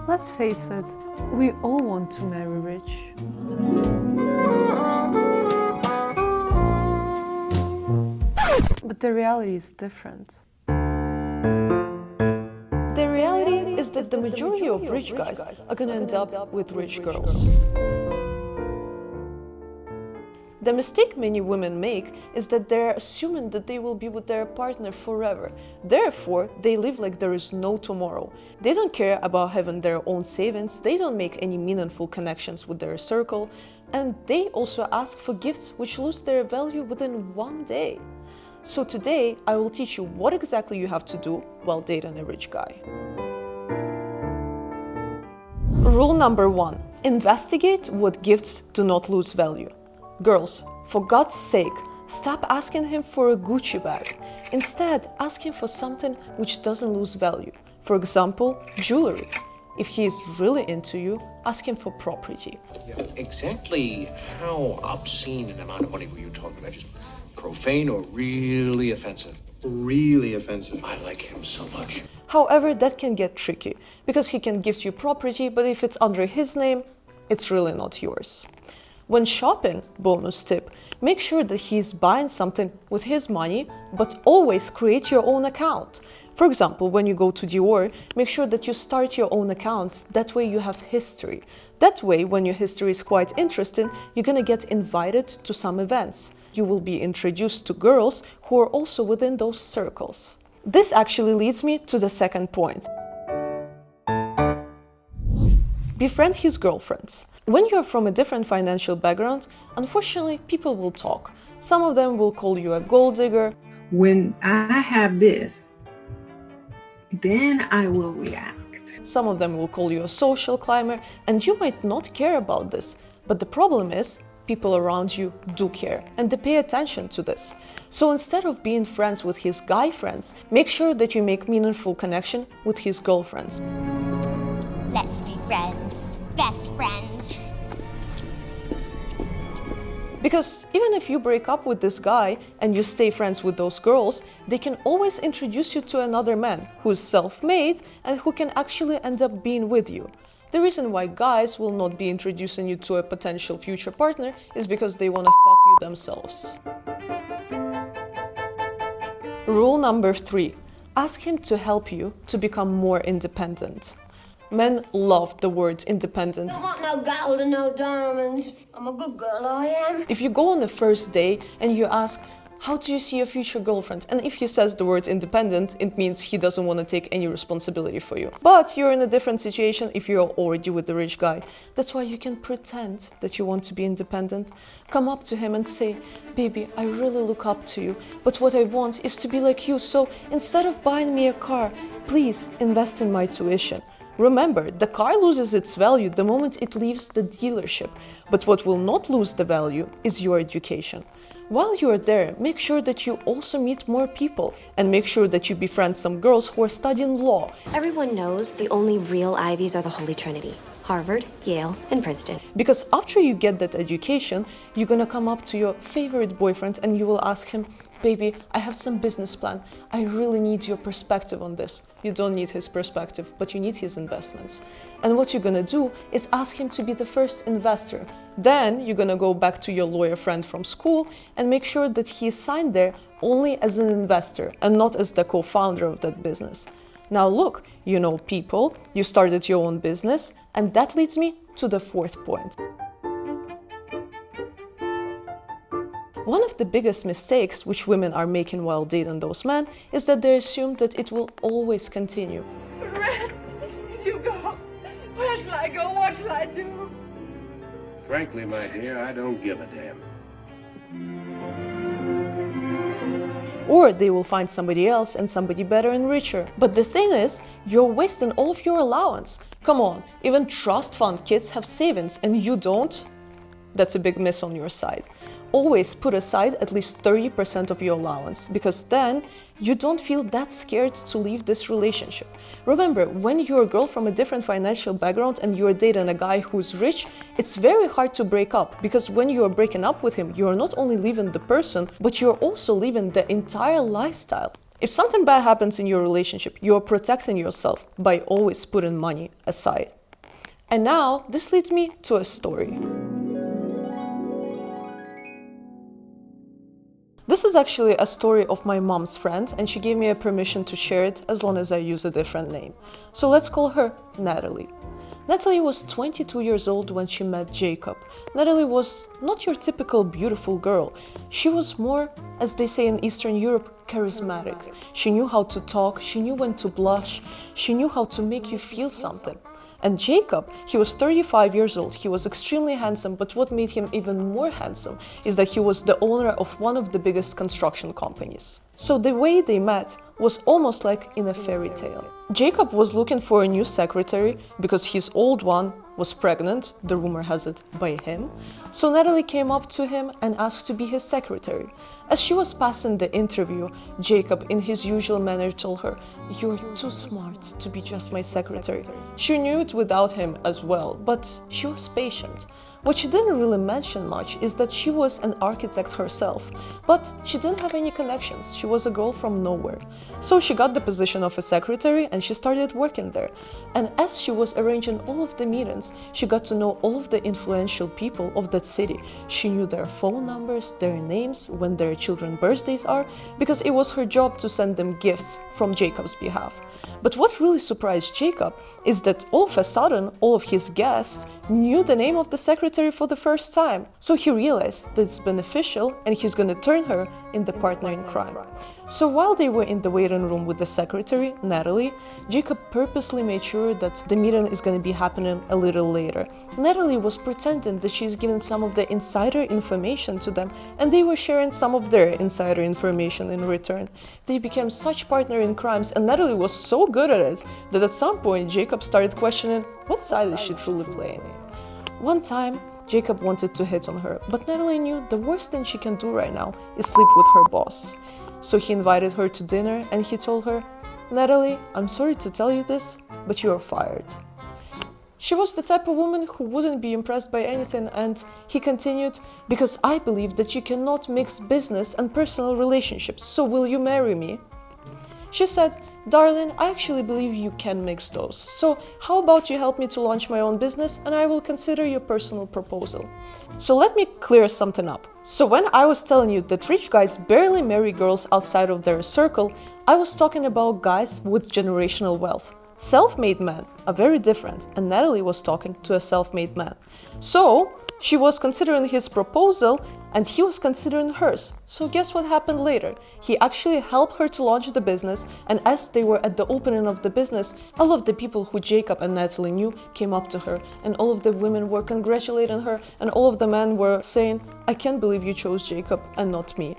Let's face it, we all want to marry rich. But the reality is different. The reality is that the majority of rich guys are gonna end up with rich girls. The mistake many women make is that they're assuming that they will be with their partner forever. Therefore, they live like there is no tomorrow. They don't care about having their own savings, they don't make any meaningful connections with their circle, and they also ask for gifts which lose their value within one day. So today, I will teach you what exactly you have to do while dating a rich guy. Rule number 1. Investigate what gifts do not lose value. Girls, for God's sake, stop asking him for a Gucci bag. Instead, ask him for something which doesn't lose value. For example, jewelry. If he is really into you, ask him for property. Yeah, exactly how obscene an amount of money were you talking about? Just profane or really offensive? Really offensive. I like him so much. However, that can get tricky, because he can gift you property, but if it's under his name, it's really not yours. When shopping, bonus tip, make sure that he's buying something with his money, but always create your own account. For example, when you go to Dior, make sure that you start your own account, that way you have history. That way, when your history is quite interesting, you're gonna get invited to some events. You will be introduced to girls who are also within those circles. This actually leads me to the second point. Befriend his girlfriends. When you're from a different financial background, unfortunately, people will talk. Some of them will call you a gold digger. When I have this, then I will react. Some of them will call you a social climber, and you might not care about this. But the problem is, people around you do care, and they pay attention to this. So instead of being friends with his guy friends, make sure that you make meaningful connection with his girlfriends. Let's be friends. Best friends. Because even if you break up with this guy and you stay friends with those girls, they can always introduce you to another man who is self-made and who can actually end up being with you. The reason why guys will not be introducing you to a potential future partner is because they want to fuck you themselves. Rule number 3. Ask him to help you to become more independent. Men love the word independent. I want no gold and no diamonds. I'm a good girl, I am. If you go on the first day and you ask, how do you see your future girlfriend? And if he says the word independent, it means he doesn't want to take any responsibility for you. But you're in a different situation if you're already with the rich guy. That's why you can pretend that you want to be independent. Come up to him and say, baby, I really look up to you, but what I want is to be like you. So instead of buying me a car, please invest in my tuition. Remember, the car loses its value the moment it leaves the dealership, but what will not lose the value is your education. While you are there, make sure that you also meet more people and make sure that you befriend some girls who are studying law. Everyone knows the only real Ivies are the Holy Trinity: Harvard, Yale, and Princeton. Because after you get that education, you're gonna come up to your favorite boyfriend and you will ask him, baby, I have some business plan. I really need your perspective on this. You don't need his perspective, but you need his investments. And what you're gonna do is ask him to be the first investor. Then you're gonna go back to your lawyer friend from school and make sure that he is signed there only as an investor and not as the co-founder of that business. Now look, you know people, you started your own business, and that leads me to the fourth point. One of the biggest mistakes which women are making while dating those men is that they assume that it will always continue. Red, you go. Where shall I go? What shall I do? Frankly, my dear, I don't give a damn. Or they will find somebody else and somebody better and richer. But the thing is, you're wasting all of your allowance. Come on, even trust fund kids have savings and you don't? That's a big miss on your side. always put aside at least 30% of your allowance, because then you don't feel that scared to leave this relationship. Remember, when you're a girl from a different financial background and you're dating a guy who's rich, it's very hard to break up, because when you're breaking up with him, you're not only leaving the person, but you're also leaving the entire lifestyle. If something bad happens in your relationship, you're protecting yourself by always putting money aside. And now, this leads me to a story. This is actually a story of my mom's friend, and she gave me a permission to share it as long as I use a different name. So let's call her Natalie. Natalie was 22 years old when she met Jacob. Natalie was not your typical beautiful girl. She was more, as they say in Eastern Europe, charismatic. She knew how to talk, she knew when to blush, she knew how to make you feel something. And Jacob, he was 35 years old, he was extremely handsome, but what made him even more handsome is that he was the owner of one of the biggest construction companies. So the way they met was almost like in a fairy tale. Jacob was looking for a new secretary because his old one was pregnant, the rumor has it, by him. So Natalie came up to him and asked to be his secretary. As she was passing the interview, Jacob, in his usual manner, told her, "You're too smart to be just my secretary." She knew it without him as well, but she was patient. What she didn't really mention much is that she was an architect herself, but she didn't have any connections. She was a girl from nowhere. So she got the position of a secretary and she started working there. And as she was arranging all of the meetings, she got to know all of the influential people of that city. She knew their phone numbers, their names, when their children's birthdays are, because it was her job to send them gifts from Jacob's behalf. But what really surprised Jacob is that all of a sudden, all of his guests knew the name of the secretary for the first time. So he realized that it's beneficial and he's gonna turn her in the partner in crime. So while they were in the waiting room with the secretary, Natalie, Jacob purposely made sure that the meeting is going to be happening a little later. Natalie was pretending that she's giving some of the insider information to them, and they were sharing some of their insider information in return. They became such partner in crimes, and Natalie was so good at it that at some point Jacob started questioning what side is she truly playing. One time, Jacob wanted to hit on her, but Natalie knew the worst thing she can do right now is sleep with her boss. So he invited her to dinner and he told her, "Natalie, I'm sorry to tell you this, but you are fired." She was the type of woman who wouldn't be impressed by anything, and he continued, "Because I believe that you cannot mix business and personal relationships, so will you marry me?" She said, "Darling, I actually believe you can mix those. So how about you help me to launch my own business and I will consider your personal proposal." So let me clear something up. So when I was telling you that rich guys barely marry girls outside of their circle, I was talking about guys with generational wealth. Self-made men are very different, and Natalie was talking to a self-made man. So she was considering his proposal and he was considering hers. So guess what happened later? He actually helped her to launch the business, and as they were at the opening of the business, all of the people who Jacob and Natalie knew came up to her, and all of the women were congratulating her, and all of the men were saying, "I can't believe you chose Jacob and not me."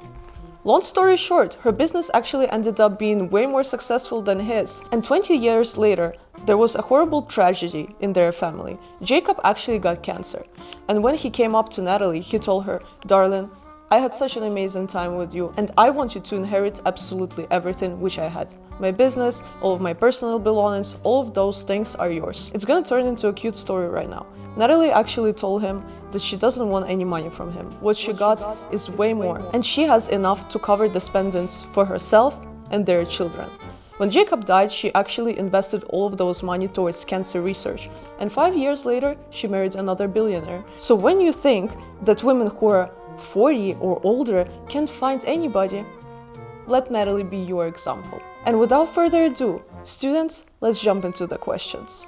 Long story short, her business actually ended up being way more successful than his. And 20 years later, there was a horrible tragedy in their family. Jacob actually got cancer. And when he came up to Natalie, he told her, "Darling, I had such an amazing time with you, and I want you to inherit absolutely everything which I had. My business, all of my personal belongings, all of those things are yours." It's gonna turn into a cute story right now. Natalie actually told him that she doesn't want any money from him. What she got is way more, and she has enough to cover the spendings for herself and their children. When Jacob died, she actually invested all of those money towards cancer research, and 5 years later, she married another billionaire. So when you think that women who are 40 or older can't find anybody, let Natalie be your example. And without further ado, students, let's jump into the questions.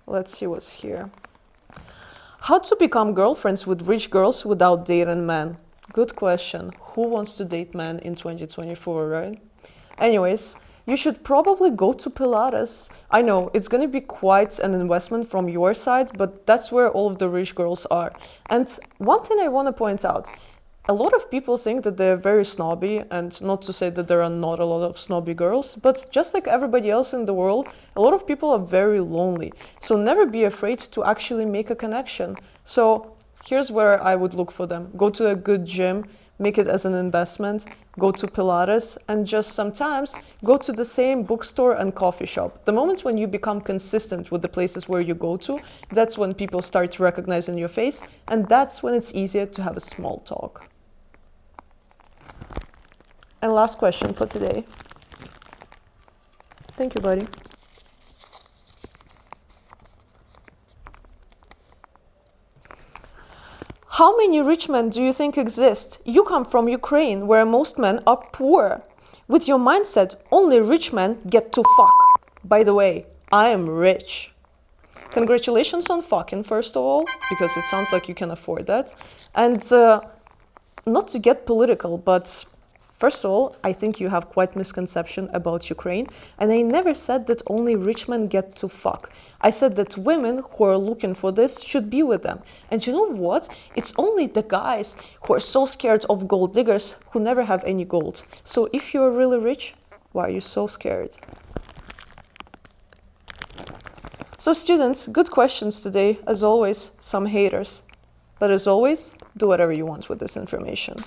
Let's see what's here. How to become girlfriends with rich girls without dating men? Good question. Who wants to date men in 2024, right? Anyways, you should probably go to Pilates. I know, it's gonna be quite an investment from your side, but that's where all of the rich girls are. And one thing I want to point out, a lot of people think that they're very snobby, and not to say that there are not a lot of snobby girls, but just like everybody else in the world, a lot of people are very lonely. So never be afraid to actually make a connection. So here's where I would look for them. Go to a good gym, make it as an investment, go to Pilates, and just sometimes go to the same bookstore and coffee shop. The moment when you become consistent with the places where you go to, that's when people start recognizing your face, and that's when it's easier to have a small talk. And last question for today. Thank you, buddy. How many rich men do you think exist? You come from Ukraine, where most men are poor. With your mindset, only rich men get to fuck. By the way, I am rich. Congratulations on fucking, first of all, because it sounds like you can afford that. And not to get political, but first of all, I think you have quite misconception about Ukraine, and I never said that only rich men get to fuck. I said that women who are looking for this should be with them. And you know what? It's only the guys who are so scared of gold diggers who never have any gold. So if you're really rich, why are you so scared? So students, good questions today. As always, some haters. But as always, do whatever you want with this information.